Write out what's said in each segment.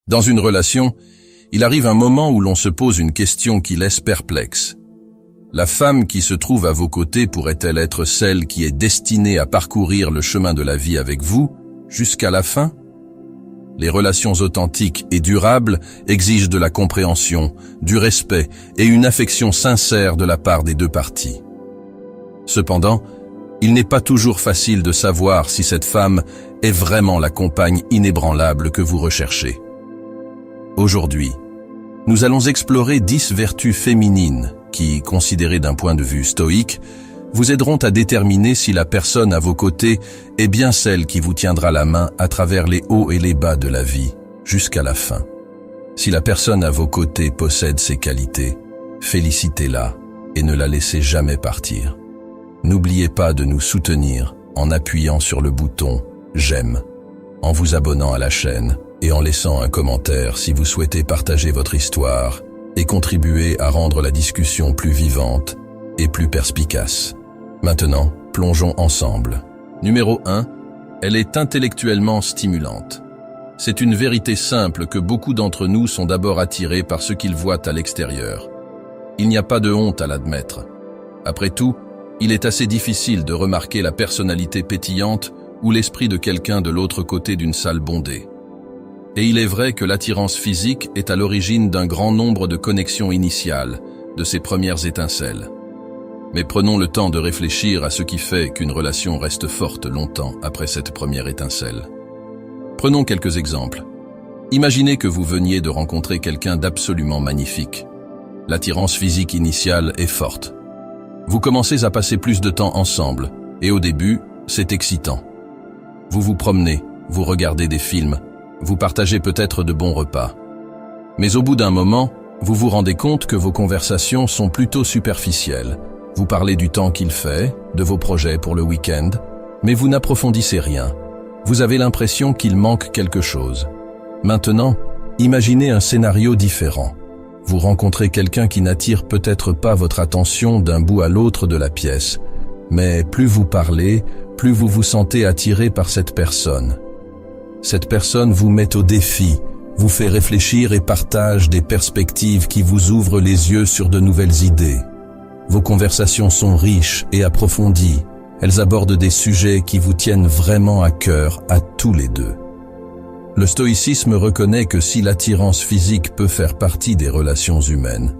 Dans une relation, il arrive un moment où l'on se pose une question qui laisse perplexe. La femme qui se trouve à vos côtés pourrait-elle être celle qui est destinée à parcourir le chemin de la vie avec vous jusqu'à la fin? Les relations authentiques et durables exigent de la compréhension, du respect et une affection sincère de la part des deux parties. Cependant, il n'est pas toujours facile de savoir si cette femme est vraiment la compagne inébranlable que vous recherchez. Aujourd'hui, nous allons explorer 10 vertus féminines qui, considérées d'un point de vue stoïque, vous aideront à déterminer si la personne à vos côtés est bien celle qui vous tiendra la main à travers les hauts et les bas de la vie, jusqu'à la fin. Si la personne à vos côtés possède ces qualités, félicitez-la et ne la laissez jamais partir. N'oubliez pas de nous soutenir en appuyant sur le bouton « J'aime », en vous abonnant à la chaîne et en laissant un commentaire si vous souhaitez partager votre histoire et contribuer à rendre la discussion plus vivante et plus perspicace. Maintenant, plongeons ensemble. Numéro 1. Elle est intellectuellement stimulante. C'est une vérité simple que beaucoup d'entre nous sont d'abord attirés par ce qu'ils voient à l'extérieur. Il n'y a pas de honte à l'admettre. Après tout, il est assez difficile de remarquer la personnalité pétillante ou l'esprit de quelqu'un de l'autre côté d'une salle bondée. Et il est vrai que l'attirance physique est à l'origine d'un grand nombre de connexions initiales, de ces premières étincelles. Mais prenons le temps de réfléchir à ce qui fait qu'une relation reste forte longtemps après cette première étincelle. Prenons quelques exemples. Imaginez que vous veniez de rencontrer quelqu'un d'absolument magnifique. L'attirance physique initiale est forte. Vous commencez à passer plus de temps ensemble, et au début, c'est excitant. Vous vous promenez, vous regardez des films, vous partagez peut-être de bons repas. Mais au bout d'un moment, vous vous rendez compte que vos conversations sont plutôt superficielles. Vous parlez du temps qu'il fait, de vos projets pour le week-end, mais vous n'approfondissez rien. Vous avez l'impression qu'il manque quelque chose. Maintenant, imaginez un scénario différent. Vous rencontrez quelqu'un qui n'attire peut-être pas votre attention d'un bout à l'autre de la pièce, mais plus vous parlez, plus vous vous sentez attiré par cette personne. Cette personne vous met au défi, vous fait réfléchir et partage des perspectives qui vous ouvrent les yeux sur de nouvelles idées. Vos conversations sont riches et approfondies. Elles abordent des sujets qui vous tiennent vraiment à cœur à tous les deux. Le stoïcisme reconnaît que si l'attirance physique peut faire partie des relations humaines,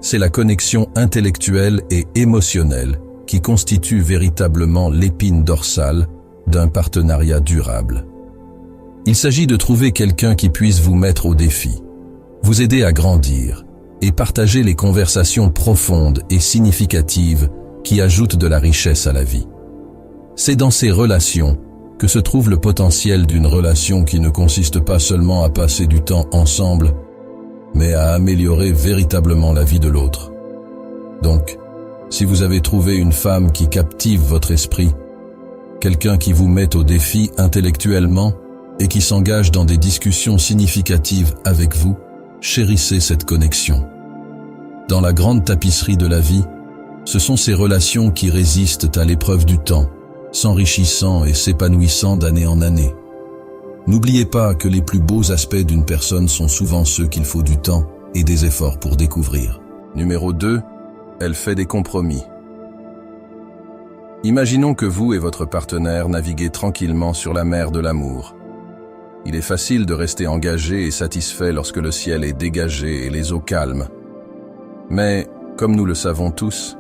c'est la connexion intellectuelle et émotionnelle qui constitue véritablement l'épine dorsale d'un partenariat durable. Il s'agit de trouver quelqu'un qui puisse vous mettre au défi, vous aider à grandir et partager les conversations profondes et significatives qui ajoutent de la richesse à la vie. C'est dans ces relations que se trouve le potentiel d'une relation qui ne consiste pas seulement à passer du temps ensemble, mais à améliorer véritablement la vie de l'autre. Donc, si vous avez trouvé une femme qui captive votre esprit, quelqu'un qui vous met au défi intellectuellement et qui s'engage dans des discussions significatives avec vous, chérissez cette connexion. Dans la grande tapisserie de la vie, ce sont ces relations qui résistent à l'épreuve du temps, s'enrichissant et s'épanouissant d'année en année. N'oubliez pas que les plus beaux aspects d'une personne sont souvent ceux qu'il faut du temps et des efforts pour découvrir. Numéro 2. Elle fait des compromis. Imaginons que vous et votre partenaire naviguez tranquillement sur la mer de l'amour. Il est facile de rester engagé et satisfait lorsque le ciel est dégagé et les eaux calmes. Mais, comme nous le savons tous,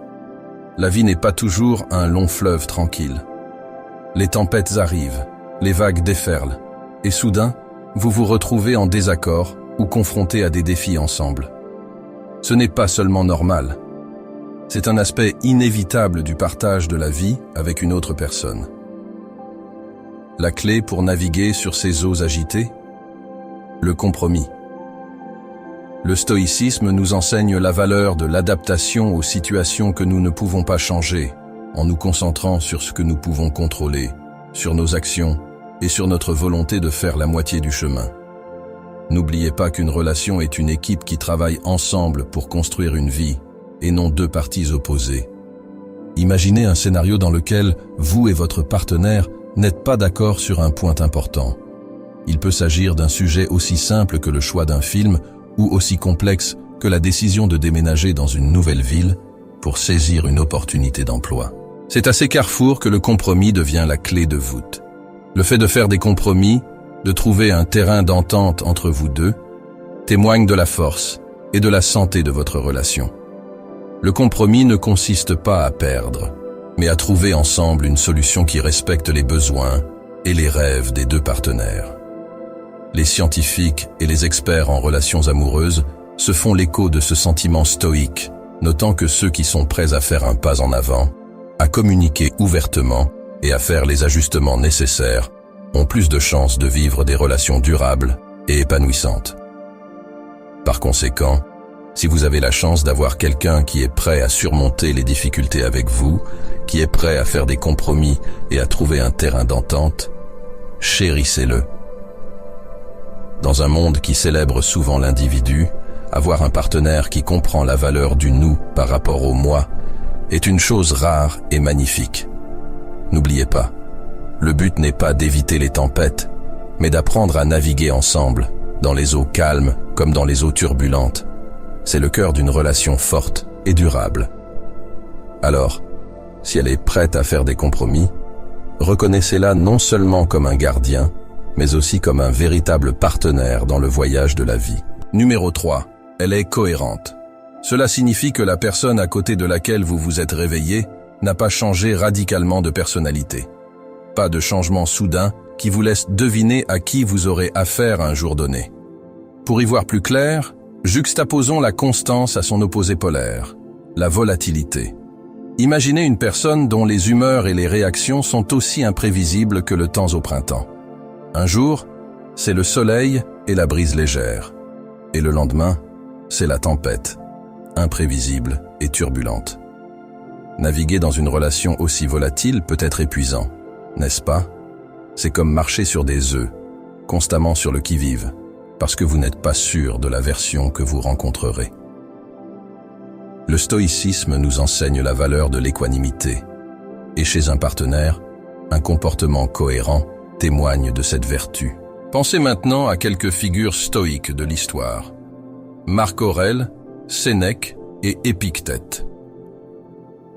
la vie n'est pas toujours un long fleuve tranquille. Les tempêtes arrivent, les vagues déferlent, et soudain, vous vous retrouvez en désaccord ou confronté à des défis ensemble. Ce n'est pas seulement normal. C'est un aspect inévitable du partage de la vie avec une autre personne. La clé pour naviguer sur ces eaux agitées? Le compromis. Le stoïcisme nous enseigne la valeur de l'adaptation aux situations que nous ne pouvons pas changer, en nous concentrant sur ce que nous pouvons contrôler, sur nos actions et sur notre volonté de faire la moitié du chemin. N'oubliez pas qu'une relation est une équipe qui travaille ensemble pour construire une vie, et non deux parties opposées. Imaginez un scénario dans lequel vous et votre partenaire n'êtes pas d'accord sur un point important. Il peut s'agir d'un sujet aussi simple que le choix d'un film ou aussi complexe que la décision de déménager dans une nouvelle ville pour saisir une opportunité d'emploi. C'est à ces carrefours que le compromis devient la clé de voûte. Le fait de faire des compromis, de trouver un terrain d'entente entre vous deux, témoigne de la force et de la santé de votre relation. Le compromis ne consiste pas à perdre, mais à trouver ensemble une solution qui respecte les besoins et les rêves des deux partenaires. Les scientifiques et les experts en relations amoureuses se font l'écho de ce sentiment stoïque, notant que ceux qui sont prêts à faire un pas en avant, à communiquer ouvertement et à faire les ajustements nécessaires ont plus de chances de vivre des relations durables et épanouissantes. Par conséquent, si vous avez la chance d'avoir quelqu'un qui est prêt à surmonter les difficultés avec vous, qui est prêt à faire des compromis et à trouver un terrain d'entente, chérissez-le. Dans un monde qui célèbre souvent l'individu, avoir un partenaire qui comprend la valeur du nous par rapport au moi est une chose rare et magnifique. N'oubliez pas, le but n'est pas d'éviter les tempêtes, mais d'apprendre à naviguer ensemble, dans les eaux calmes comme dans les eaux turbulentes. C'est le cœur d'une relation forte et durable. Alors, si elle est prête à faire des compromis, reconnaissez-la non seulement comme un gardien, mais aussi comme un véritable partenaire dans le voyage de la vie. Numéro 3. Elle est cohérente. Cela signifie que la personne à côté de laquelle vous vous êtes réveillé n'a pas changé radicalement de personnalité. Pas de changement soudain qui vous laisse deviner à qui vous aurez affaire un jour donné. Pour y voir plus clair, juxtaposons la constance à son opposé polaire, la volatilité. Imaginez une personne dont les humeurs et les réactions sont aussi imprévisibles que le temps au printemps. Un jour, c'est le soleil et la brise légère. Et le lendemain, c'est la tempête, imprévisible et turbulente. Naviguer dans une relation aussi volatile peut être épuisant, n'est-ce pas? C'est comme marcher sur des œufs, constamment sur le qui-vive, parce que vous n'êtes pas sûr de la version que vous rencontrerez. Le stoïcisme nous enseigne la valeur de l'équanimité, et chez un partenaire, un comportement cohérent témoigne de cette vertu. Pensez maintenant à quelques figures stoïques de l'histoire. Marc Aurèle, Sénèque et Épictète.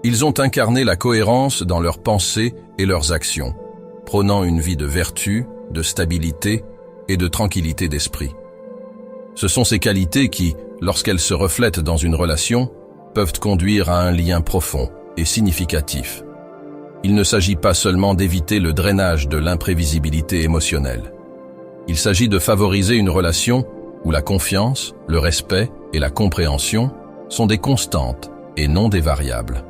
Ils ont incarné la cohérence dans leurs pensées et leurs actions, prônant une vie de vertu, de stabilité et de tranquillité d'esprit. Ce sont ces qualités qui, lorsqu'elles se reflètent dans une relation, peuvent conduire à un lien profond et significatif. Il ne s'agit pas seulement d'éviter le drainage de l'imprévisibilité émotionnelle. Il s'agit de favoriser une relation où la confiance, le respect et la compréhension sont des constantes et non des variables.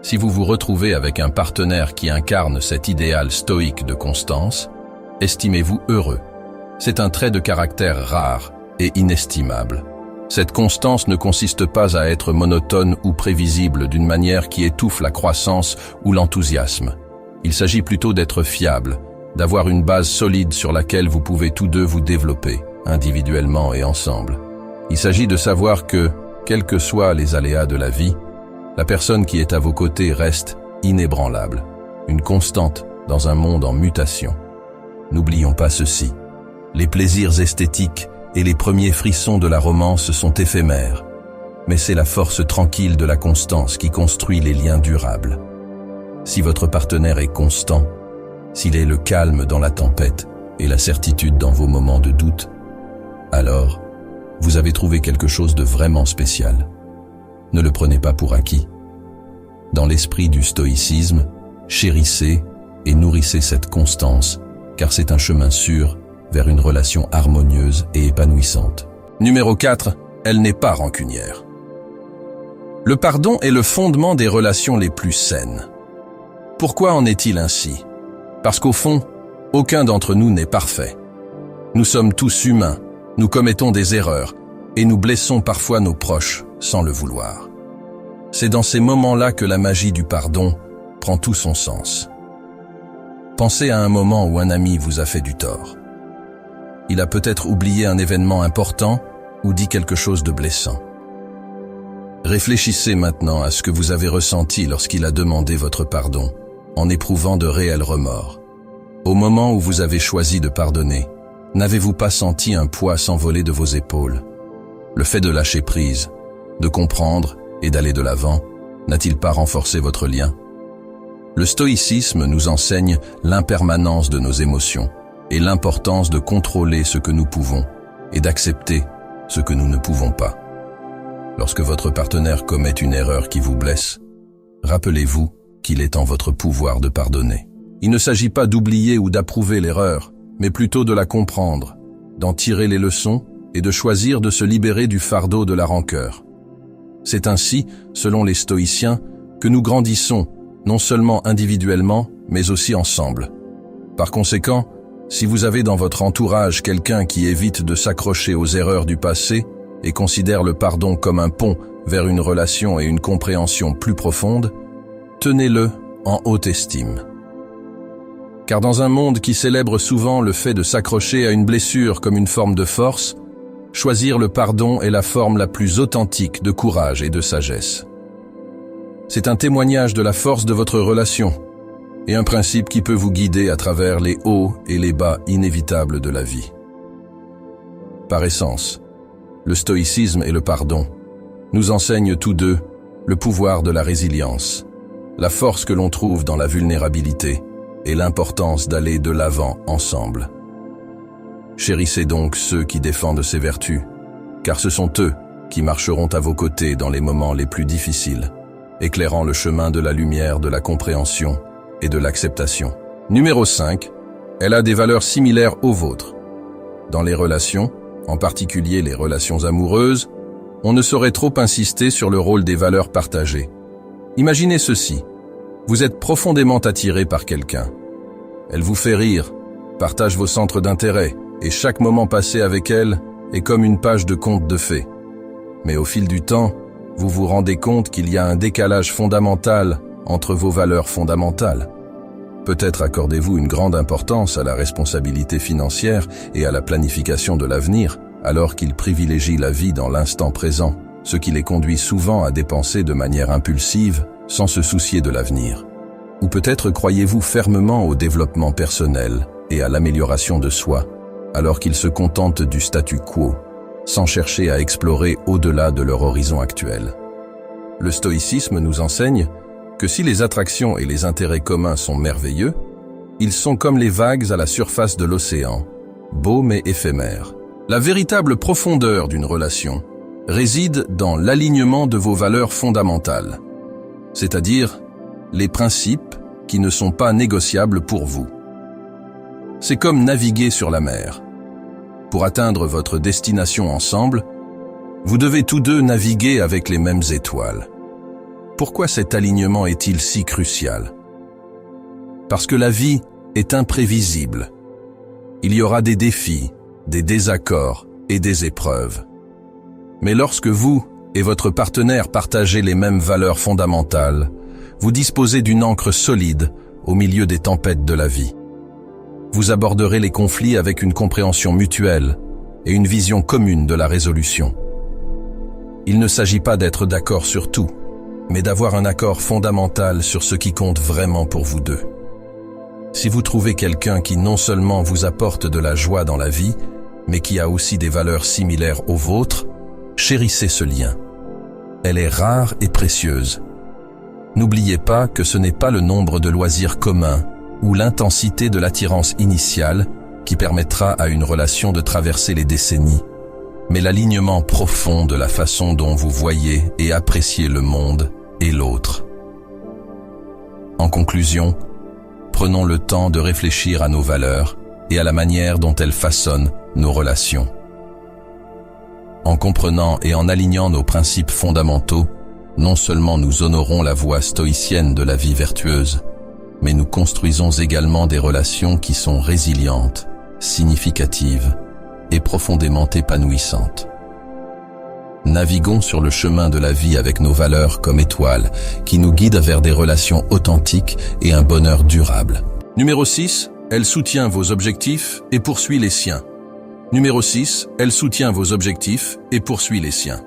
Si vous vous retrouvez avec un partenaire qui incarne cet idéal stoïque de constance, estimez-vous heureux. C'est un trait de caractère rare et inestimable. Cette constance ne consiste pas à être monotone ou prévisible d'une manière qui étouffe la croissance ou l'enthousiasme. Il s'agit plutôt d'être fiable, d'avoir une base solide sur laquelle vous pouvez tous deux vous développer, individuellement et ensemble. Il s'agit de savoir que, quels que soient les aléas de la vie, la personne qui est à vos côtés reste inébranlable, une constante dans un monde en mutation. N'oublions pas ceci, les plaisirs esthétiques et les premiers frissons de la romance sont éphémères, mais c'est la force tranquille de la constance qui construit les liens durables. Si votre partenaire est constant, s'il est le calme dans la tempête et la certitude dans vos moments de doute, alors vous avez trouvé quelque chose de vraiment spécial. Ne le prenez pas pour acquis. Dans l'esprit du stoïcisme, chérissez et nourrissez cette constance, car c'est un chemin sûr vers une relation harmonieuse et épanouissante. Numéro 4, elle n'est pas rancunière. Le pardon est le fondement des relations les plus saines. Pourquoi en est-il ainsi? Parce qu'au fond, aucun d'entre nous n'est parfait. Nous sommes tous humains, nous commettons des erreurs, et nous blessons parfois nos proches sans le vouloir. C'est dans ces moments-là que la magie du pardon prend tout son sens. Pensez à un moment où un ami vous a fait du tort. Il a peut-être oublié un événement important ou dit quelque chose de blessant. Réfléchissez maintenant à ce que vous avez ressenti lorsqu'il a demandé votre pardon, en éprouvant de réels remords. Au moment où vous avez choisi de pardonner, N'avez-vous pas senti un poids s'envoler de vos épaules? Le fait de lâcher prise, de comprendre et d'aller de l'avant, n'a-t-il pas renforcé votre lien? Le stoïcisme nous enseigne l'impermanence de nos émotions et l'importance de contrôler ce que nous pouvons et d'accepter ce que nous ne pouvons pas. Lorsque votre partenaire commet une erreur qui vous blesse, rappelez-vous qu'il est en votre pouvoir de pardonner. Il ne s'agit pas d'oublier ou d'approuver l'erreur, mais plutôt de la comprendre, d'en tirer les leçons et de choisir de se libérer du fardeau de la rancœur. C'est ainsi, selon les stoïciens, que nous grandissons, non seulement individuellement, mais aussi ensemble. Par conséquent, si vous avez dans votre entourage quelqu'un qui évite de s'accrocher aux erreurs du passé et considère le pardon comme un pont vers une relation et une compréhension plus profonde, tenez-le en haute estime. Car dans un monde qui célèbre souvent le fait de s'accrocher à une blessure comme une forme de force, choisir le pardon est la forme la plus authentique de courage et de sagesse. C'est un témoignage de la force de votre relation et un principe qui peut vous guider à travers les hauts et les bas inévitables de la vie. Par essence, le stoïcisme et le pardon nous enseignent tous deux le pouvoir de la résilience, la force que l'on trouve dans la vulnérabilité et l'importance d'aller de l'avant ensemble. Chérissez donc ceux qui défendent ces vertus, car ce sont eux qui marcheront à vos côtés dans les moments les plus difficiles, éclairant le chemin de la lumière, de la compréhension et de l'acceptation. Numéro 5, elle a des valeurs similaires aux vôtres. Dans les relations, en particulier les relations amoureuses, on ne saurait trop insister sur le rôle des valeurs partagées. Imaginez ceci. Vous êtes profondément attiré par quelqu'un. Elle vous fait rire, partage vos centres d'intérêt, et chaque moment passé avec elle est comme une page de conte de fées. Mais au fil du temps, vous vous rendez compte qu'il y a un décalage fondamental entre vos valeurs fondamentales. Peut-être accordez-vous une grande importance à la responsabilité financière et à la planification de l'avenir, alors qu'il privilégie la vie dans l'instant présent, ce qui les conduit souvent à dépenser de manière impulsive, sans se soucier de l'avenir. Ou peut-être croyez-vous fermement au développement personnel et à l'amélioration de soi, alors qu'ils se contentent du statu quo, sans chercher à explorer au-delà de leur horizon actuel. Le stoïcisme nous enseigne que si les attractions et les intérêts communs sont merveilleux, ils sont comme les vagues à la surface de l'océan, beaux mais éphémères. La véritable profondeur d'une relation réside dans l'alignement de vos valeurs fondamentales, c'est-à-dire les principes qui ne sont pas négociables pour vous. C'est comme naviguer sur la mer. Pour atteindre votre destination ensemble, vous devez tous deux naviguer avec les mêmes étoiles. Pourquoi cet alignement est-il si crucial? Parce que la vie est imprévisible. Il y aura des défis, des désaccords et des épreuves. Mais lorsque vous et votre partenaire partagez les mêmes valeurs fondamentales, vous disposez d'une ancre solide au milieu des tempêtes de la vie. Vous aborderez les conflits avec une compréhension mutuelle et une vision commune de la résolution. Il ne s'agit pas d'être d'accord sur tout, mais d'avoir un accord fondamental sur ce qui compte vraiment pour vous deux. Si vous trouvez quelqu'un qui non seulement vous apporte de la joie dans la vie, mais qui a aussi des valeurs similaires aux vôtres, chérissez ce lien. Elle est rare et précieuse. N'oubliez pas que ce n'est pas le nombre de loisirs communs ou l'intensité de l'attirance initiale qui permettra à une relation de traverser les décennies, mais l'alignement profond de la façon dont vous voyez et appréciez le monde et l'autre. En conclusion, prenons le temps de réfléchir à nos valeurs et à la manière dont elles façonnent nos relations. En comprenant et en alignant nos principes fondamentaux, non seulement nous honorons la voie stoïcienne de la vie vertueuse, mais nous construisons également des relations qui sont résilientes, significatives et profondément épanouissantes. Naviguons sur le chemin de la vie avec nos valeurs comme étoiles qui nous guident vers des relations authentiques et un bonheur durable. Numéro 6, elle soutient vos objectifs et poursuit les siens. Numéro 6, elle soutient vos objectifs et poursuit les siens.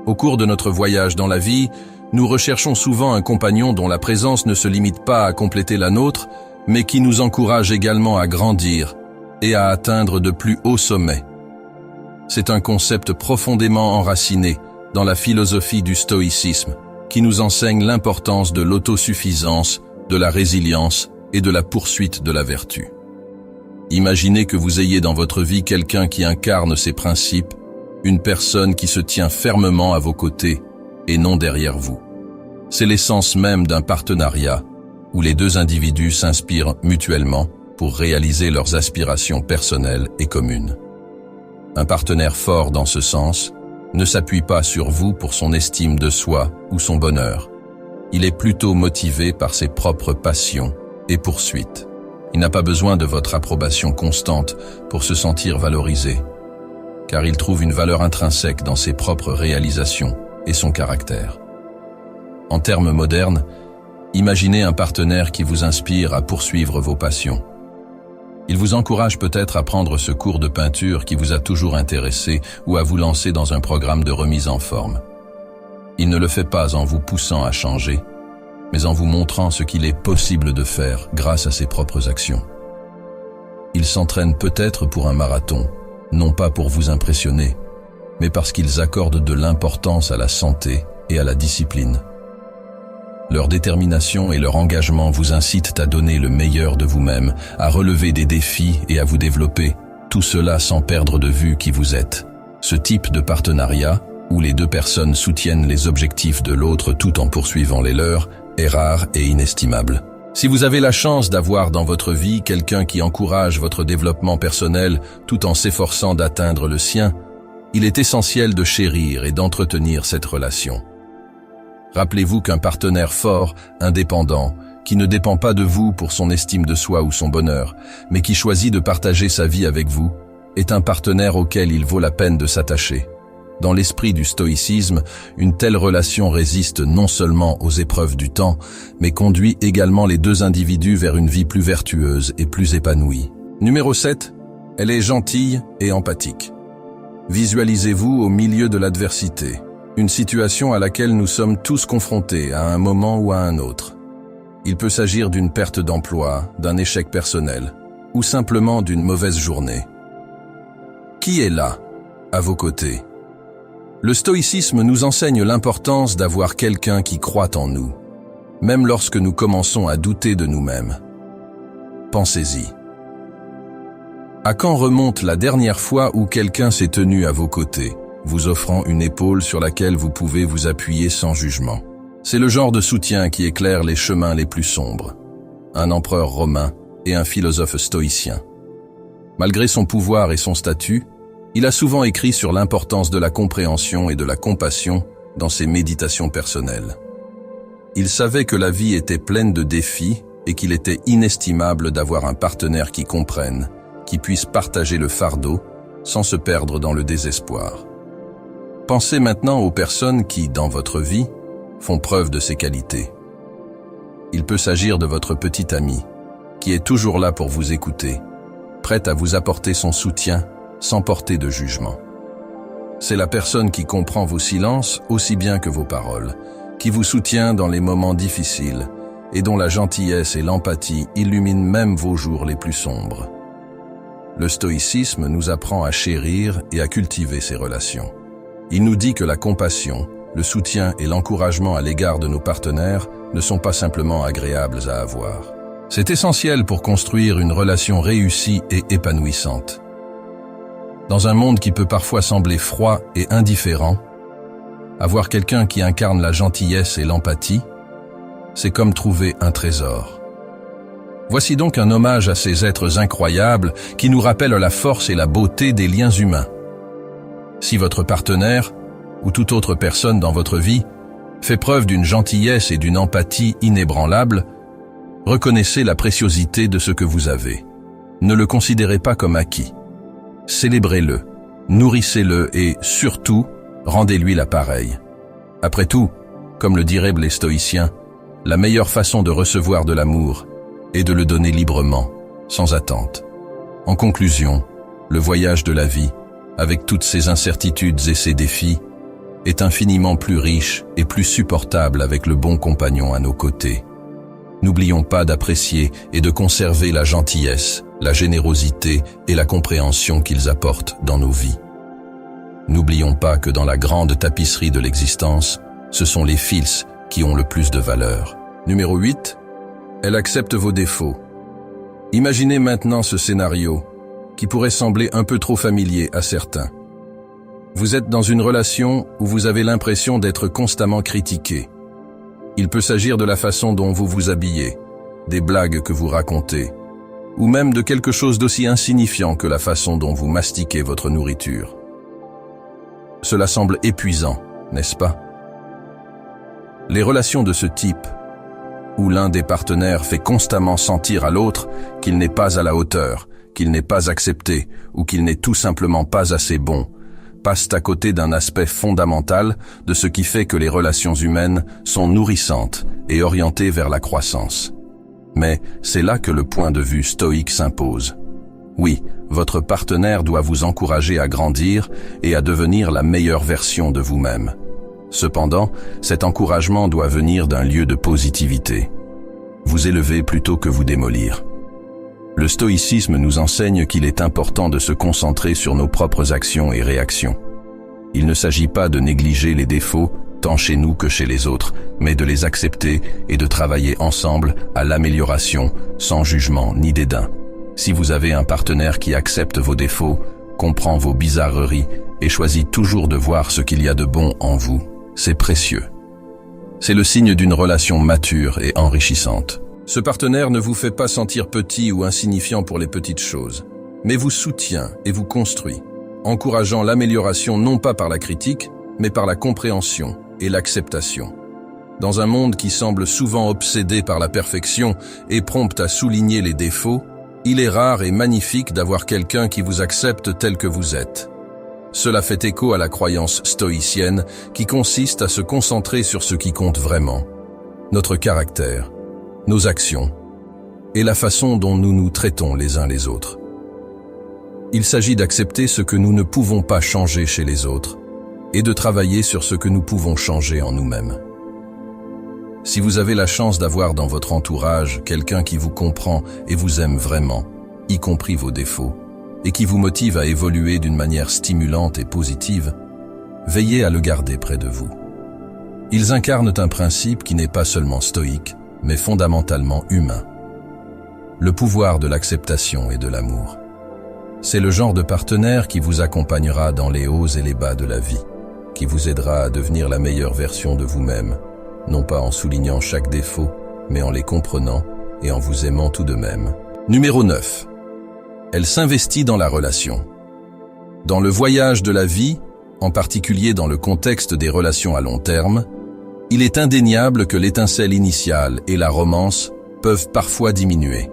Au cours de notre voyage dans la vie, nous recherchons souvent un compagnon dont la présence ne se limite pas à compléter la nôtre, mais qui nous encourage également à grandir et à atteindre de plus hauts sommets. C'est un concept profondément enraciné dans la philosophie du stoïcisme, qui nous enseigne l'importance de l'autosuffisance, de la résilience et de la poursuite de la vertu. Imaginez que vous ayez dans votre vie quelqu'un qui incarne ces principes, une personne qui se tient fermement à vos côtés et non derrière vous. C'est l'essence même d'un partenariat où les deux individus s'inspirent mutuellement pour réaliser leurs aspirations personnelles et communes. Un partenaire fort dans ce sens ne s'appuie pas sur vous pour son estime de soi ou son bonheur. Il est plutôt motivé par ses propres passions et poursuites. Il n'a pas besoin de votre approbation constante pour se sentir valorisé, car il trouve une valeur intrinsèque dans ses propres réalisations et son caractère. En termes modernes, imaginez un partenaire qui vous inspire à poursuivre vos passions. Il vous encourage peut-être à prendre ce cours de peinture qui vous a toujours intéressé ou à vous lancer dans un programme de remise en forme. Il ne le fait pas en vous poussant à changer, mais en vous montrant ce qu'il est possible de faire grâce à ses propres actions. Il s'entraîne peut-être pour un marathon, non pas pour vous impressionner, mais parce qu'ils accordent de l'importance à la santé et à la discipline. Leur détermination et leur engagement vous incitent à donner le meilleur de vous-même, à relever des défis et à vous développer, tout cela sans perdre de vue qui vous êtes. Ce type de partenariat, où les deux personnes soutiennent les objectifs de l'autre tout en poursuivant les leurs, est rare et inestimable. Si vous avez la chance d'avoir dans votre vie quelqu'un qui encourage votre développement personnel tout en s'efforçant d'atteindre le sien, il est essentiel de chérir et d'entretenir cette relation. Rappelez-vous qu'un partenaire fort, indépendant, qui ne dépend pas de vous pour son estime de soi ou son bonheur, mais qui choisit de partager sa vie avec vous, est un partenaire auquel il vaut la peine de s'attacher. Dans l'esprit du stoïcisme, une telle relation résiste non seulement aux épreuves du temps, mais conduit également les deux individus vers une vie plus vertueuse et plus épanouie. Numéro 7. Elle est gentille et empathique. Visualisez-vous au milieu de l'adversité, une situation à laquelle nous sommes tous confrontés à un moment ou à un autre. Il peut s'agir d'une perte d'emploi, d'un échec personnel, ou simplement d'une mauvaise journée. Qui est là, à vos côtés? Le stoïcisme nous enseigne l'importance d'avoir quelqu'un qui croit en nous, même lorsque nous commençons à douter de nous-mêmes. Pensez-y. À quand remonte la dernière fois où quelqu'un s'est tenu à vos côtés, vous offrant une épaule sur laquelle vous pouvez vous appuyer sans jugement? C'est le genre de soutien qui éclaire les chemins les plus sombres. Un empereur romain et un philosophe stoïcien. Malgré son pouvoir et son statut, il a souvent écrit sur l'importance de la compréhension et de la compassion dans ses méditations personnelles. Il savait que la vie était pleine de défis et qu'il était inestimable d'avoir un partenaire qui comprenne, qui puisse partager le fardeau sans se perdre dans le désespoir. Pensez maintenant aux personnes qui, dans votre vie, font preuve de ces qualités. Il peut s'agir de votre petit ami, qui est toujours là pour vous écouter, prête à vous apporter son soutien sans porter de jugement. C'est la personne qui comprend vos silences aussi bien que vos paroles, qui vous soutient dans les moments difficiles et dont la gentillesse et l'empathie illuminent même vos jours les plus sombres. Le stoïcisme nous apprend à chérir et à cultiver ces relations. Il nous dit que la compassion, le soutien et l'encouragement à l'égard de nos partenaires ne sont pas simplement agréables à avoir. C'est essentiel pour construire une relation réussie et épanouissante. Dans un monde qui peut parfois sembler froid et indifférent, avoir quelqu'un qui incarne la gentillesse et l'empathie, c'est comme trouver un trésor. Voici donc un hommage à ces êtres incroyables qui nous rappellent la force et la beauté des liens humains. Si votre partenaire, ou toute autre personne dans votre vie, fait preuve d'une gentillesse et d'une empathie inébranlables, reconnaissez la préciosité de ce que vous avez. Ne le considérez pas comme acquis. Célébrez-le, nourrissez-le et, surtout, rendez-lui l'appareil. Après tout, comme le diraient les stoïciens, la meilleure façon de recevoir de l'amour est de le donner librement, sans attente. En conclusion, le voyage de la vie, avec toutes ses incertitudes et ses défis, est infiniment plus riche et plus supportable avec le bon compagnon à nos côtés. N'oublions pas d'apprécier et de conserver la gentillesse, la générosité et la compréhension qu'ils apportent dans nos vies. N'oublions pas que dans la grande tapisserie de l'existence, ce sont les fils qui ont le plus de valeur. Numéro 8. Elle accepte vos défauts. Imaginez maintenant ce scénario, qui pourrait sembler un peu trop familier à certains. Vous êtes dans une relation où vous avez l'impression d'être constamment critiqué. Il peut s'agir de la façon dont vous vous habillez, des blagues que vous racontez, ou même de quelque chose d'aussi insignifiant que la façon dont vous mastiquez votre nourriture. Cela semble épuisant, n'est-ce pas? Les relations de ce type, où l'un des partenaires fait constamment sentir à l'autre qu'il n'est pas à la hauteur, qu'il n'est pas accepté ou qu'il n'est tout simplement pas assez bon, passent à côté d'un aspect fondamental de ce qui fait que les relations humaines sont nourrissantes et orientées vers la croissance. Mais c'est là que le point de vue stoïque s'impose. Oui, votre partenaire doit vous encourager à grandir et à devenir la meilleure version de vous-même. Cependant, cet encouragement doit venir d'un lieu de positivité. Vous élever plutôt que vous démolir. Le stoïcisme nous enseigne qu'il est important de se concentrer sur nos propres actions et réactions. Il ne s'agit pas de négliger les défauts, tant chez nous que chez les autres, mais de les accepter et de travailler ensemble à l'amélioration, sans jugement ni dédain. Si vous avez un partenaire qui accepte vos défauts, comprend vos bizarreries et choisit toujours de voir ce qu'il y a de bon en vous, c'est précieux. C'est le signe d'une relation mature et enrichissante. Ce partenaire ne vous fait pas sentir petit ou insignifiant pour les petites choses, mais vous soutient et vous construit, encourageant l'amélioration non pas par la critique, mais par la compréhension et l'acceptation. Dans un monde qui semble souvent obsédé par la perfection et prompt à souligner les défauts, il est rare et magnifique d'avoir quelqu'un qui vous accepte tel que vous êtes. Cela fait écho à la croyance stoïcienne qui consiste à se concentrer sur ce qui compte vraiment, notre caractère, nos actions et la façon dont nous nous traitons les uns les autres. Il s'agit d'accepter ce que nous ne pouvons pas changer chez les autres et de travailler sur ce que nous pouvons changer en nous-mêmes. Si vous avez la chance d'avoir dans votre entourage quelqu'un qui vous comprend et vous aime vraiment, y compris vos défauts, et qui vous motive à évoluer d'une manière stimulante et positive, veillez à le garder près de vous. Ils incarnent un principe qui n'est pas seulement stoïque, mais fondamentalement humain. Le pouvoir de l'acceptation et de l'amour. C'est le genre de partenaire qui vous accompagnera dans les hauts et les bas de la vie, qui vous aidera à devenir la meilleure version de vous-même, non pas en soulignant chaque défaut, mais en les comprenant et en vous aimant tout de même. Numéro 9. Elle s'investit dans la relation. Dans le voyage de la vie, en particulier dans le contexte des relations à long terme, il est indéniable que l'étincelle initiale et la romance peuvent parfois diminuer.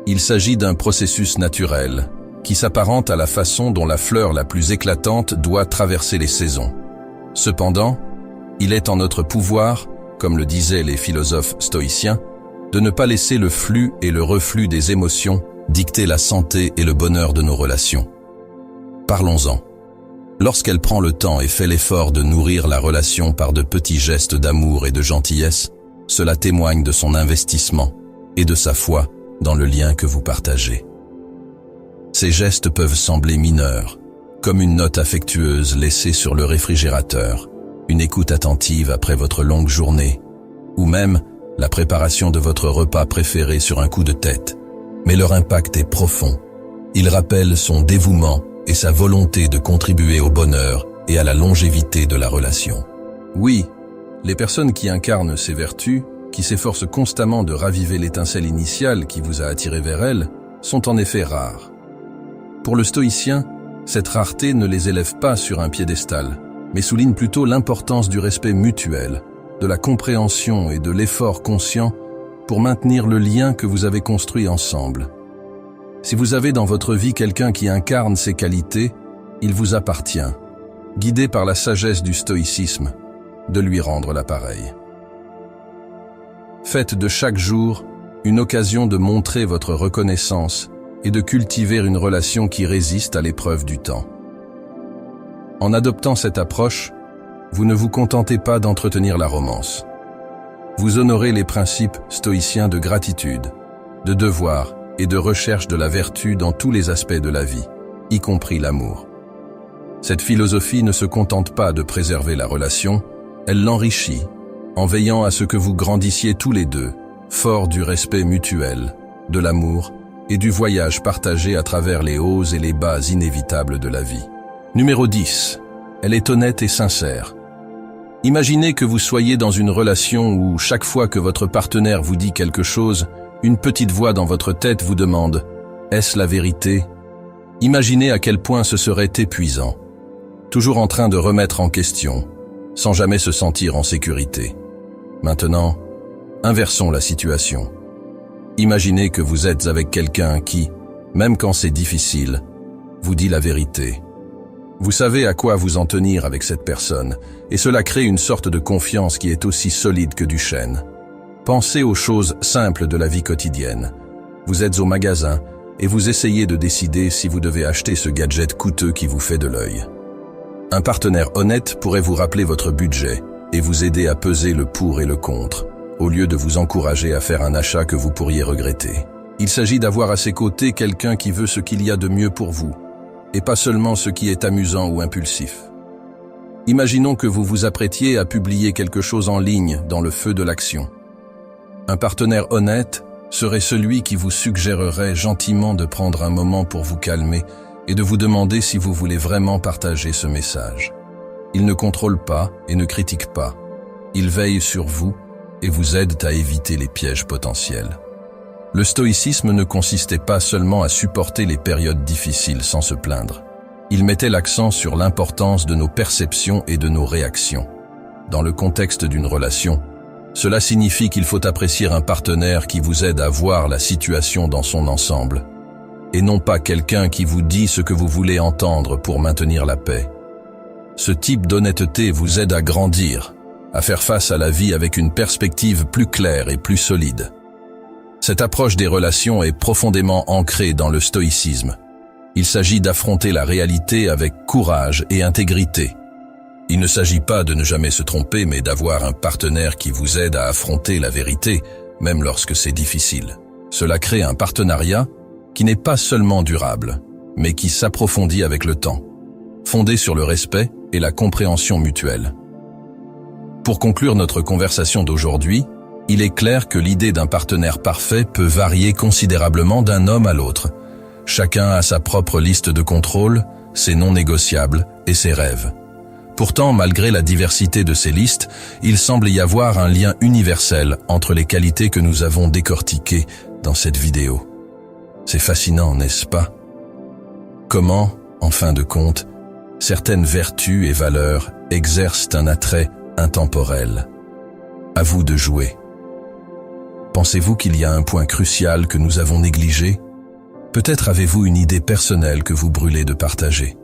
Il s'agit d'un processus naturel qui s'apparente à la façon dont la fleur la plus éclatante doit traverser les saisons. Cependant, il est en notre pouvoir, comme le disaient les philosophes stoïciens, de ne pas laisser le flux et le reflux des émotions dicter la santé et le bonheur de nos relations. Parlons-en. Lorsqu'elle prend le temps et fait l'effort de nourrir la relation par de petits gestes d'amour et de gentillesse, cela témoigne de son investissement et de sa foi dans le lien que vous partagez. Ces gestes peuvent sembler mineurs, comme une note affectueuse laissée sur le réfrigérateur, une écoute attentive après votre longue journée, ou même la préparation de votre repas préféré sur un coup de tête. Mais leur impact est profond. Ils rappellent son dévouement et sa volonté de contribuer au bonheur et à la longévité de la relation. Oui, les personnes qui incarnent ces vertus, qui s'efforcent constamment de raviver l'étincelle initiale qui vous a attiré vers elles, sont en effet rares. Pour le stoïcien, cette rareté ne les élève pas sur un piédestal, mais souligne plutôt l'importance du respect mutuel, de la compréhension et de l'effort conscient pour maintenir le lien que vous avez construit ensemble. Si vous avez dans votre vie quelqu'un qui incarne ces qualités, il vous appartient, guidé par la sagesse du stoïcisme, de lui rendre l'appareil. Faites de chaque jour une occasion de montrer votre reconnaissance et de cultiver une relation qui résiste à l'épreuve du temps. En adoptant cette approche, vous ne vous contentez pas d'entretenir la romance. Vous honorez les principes stoïciens de gratitude, de devoir et de recherche de la vertu dans tous les aspects de la vie, y compris l'amour. Cette philosophie ne se contente pas de préserver la relation, elle l'enrichit, en veillant à ce que vous grandissiez tous les deux, forts du respect mutuel, de l'amour et du voyage partagé à travers les hauts et les bas inévitables de la vie. Numéro 10. Elle est honnête et sincère. Imaginez que vous soyez dans une relation où chaque fois que votre partenaire vous dit quelque chose, une petite voix dans votre tête vous demande « Est-ce la vérité ?» Imaginez à quel point ce serait épuisant, toujours en train de remettre en question, sans jamais se sentir en sécurité. Maintenant, inversons la situation. Imaginez que vous êtes avec quelqu'un qui, même quand c'est difficile, vous dit la vérité. Vous savez à quoi vous en tenir avec cette personne, et cela crée une sorte de confiance qui est aussi solide que du chêne. Pensez aux choses simples de la vie quotidienne. Vous êtes au magasin et vous essayez de décider si vous devez acheter ce gadget coûteux qui vous fait de l'œil. Un partenaire honnête pourrait vous rappeler votre budget et vous aider à peser le pour et le contre, au lieu de vous encourager à faire un achat que vous pourriez regretter. Il s'agit d'avoir à ses côtés quelqu'un qui veut ce qu'il y a de mieux pour vous, et pas seulement ce qui est amusant ou impulsif. Imaginons que vous vous apprêtiez à publier quelque chose en ligne dans le feu de l'action. Un partenaire honnête serait celui qui vous suggérerait gentiment de prendre un moment pour vous calmer et de vous demander si vous voulez vraiment partager ce message. Il ne contrôle pas et ne critique pas. Il veille sur vous et vous aide à éviter les pièges potentiels. Le stoïcisme ne consistait pas seulement à supporter les périodes difficiles sans se plaindre. Il mettait l'accent sur l'importance de nos perceptions et de nos réactions. Dans le contexte d'une relation, cela signifie qu'il faut apprécier un partenaire qui vous aide à voir la situation dans son ensemble, et non pas quelqu'un qui vous dit ce que vous voulez entendre pour maintenir la paix. Ce type d'honnêteté vous aide à grandir, à faire face à la vie avec une perspective plus claire et plus solide. Cette approche des relations est profondément ancrée dans le stoïcisme. Il s'agit d'affronter la réalité avec courage et intégrité. Il ne s'agit pas de ne jamais se tromper, mais d'avoir un partenaire qui vous aide à affronter la vérité, même lorsque c'est difficile. Cela crée un partenariat qui n'est pas seulement durable, mais qui s'approfondit avec le temps, fondé sur le respect et la compréhension mutuelle. Pour conclure notre conversation d'aujourd'hui, il est clair que l'idée d'un partenaire parfait peut varier considérablement d'un homme à l'autre. Chacun a sa propre liste de contrôle, ses non négociables et ses rêves. Pourtant, malgré la diversité de ces listes, il semble y avoir un lien universel entre les qualités que nous avons décortiquées dans cette vidéo. C'est fascinant, n'est-ce pas? Comment, en fin de compte, certaines vertus et valeurs exercent un attrait intemporel. À vous de jouer. Pensez-vous qu'il y a un point crucial que nous avons négligé? Peut-être avez-vous une idée personnelle que vous brûlez de partager.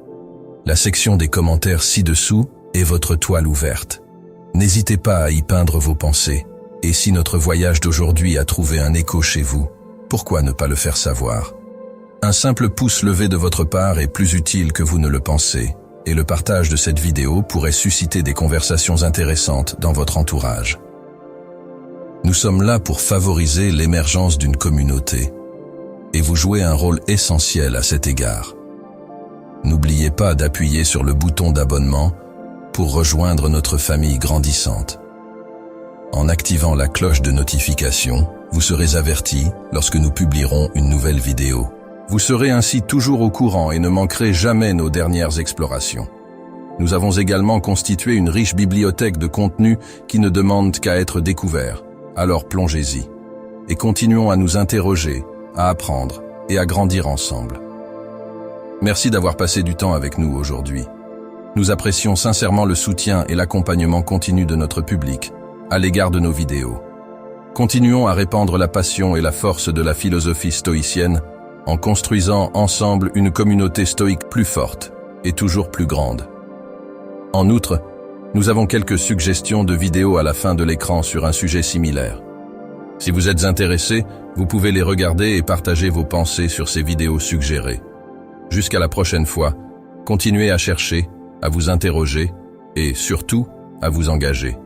La section des commentaires ci-dessous est votre toile ouverte. N'hésitez pas à y peindre vos pensées, et si notre voyage d'aujourd'hui a trouvé un écho chez vous, pourquoi ne pas le faire savoir? Un simple pouce levé de votre part est plus utile que vous ne le pensez, et le partage de cette vidéo pourrait susciter des conversations intéressantes dans votre entourage. Nous sommes là pour favoriser l'émergence d'une communauté, et vous jouez un rôle essentiel à cet égard. N'oubliez pas d'appuyer sur le bouton d'abonnement pour rejoindre notre famille grandissante. En activant la cloche de notification, vous serez averti lorsque nous publierons une nouvelle vidéo. Vous serez ainsi toujours au courant et ne manquerez jamais nos dernières explorations. Nous avons également constitué une riche bibliothèque de contenus qui ne demandent qu'à être découverts. Alors plongez-y et continuons à nous interroger, à apprendre et à grandir ensemble. Merci d'avoir passé du temps avec nous aujourd'hui. Nous apprécions sincèrement le soutien et l'accompagnement continu de notre public à l'égard de nos vidéos. Continuons à répandre la passion et la force de la philosophie stoïcienne en construisant ensemble une communauté stoïque plus forte et toujours plus grande. En outre, nous avons quelques suggestions de vidéos à la fin de l'écran sur un sujet similaire. Si vous êtes intéressé, vous pouvez les regarder et partager vos pensées sur ces vidéos suggérées. Jusqu'à la prochaine fois, continuez à chercher, à vous interroger et surtout à vous engager.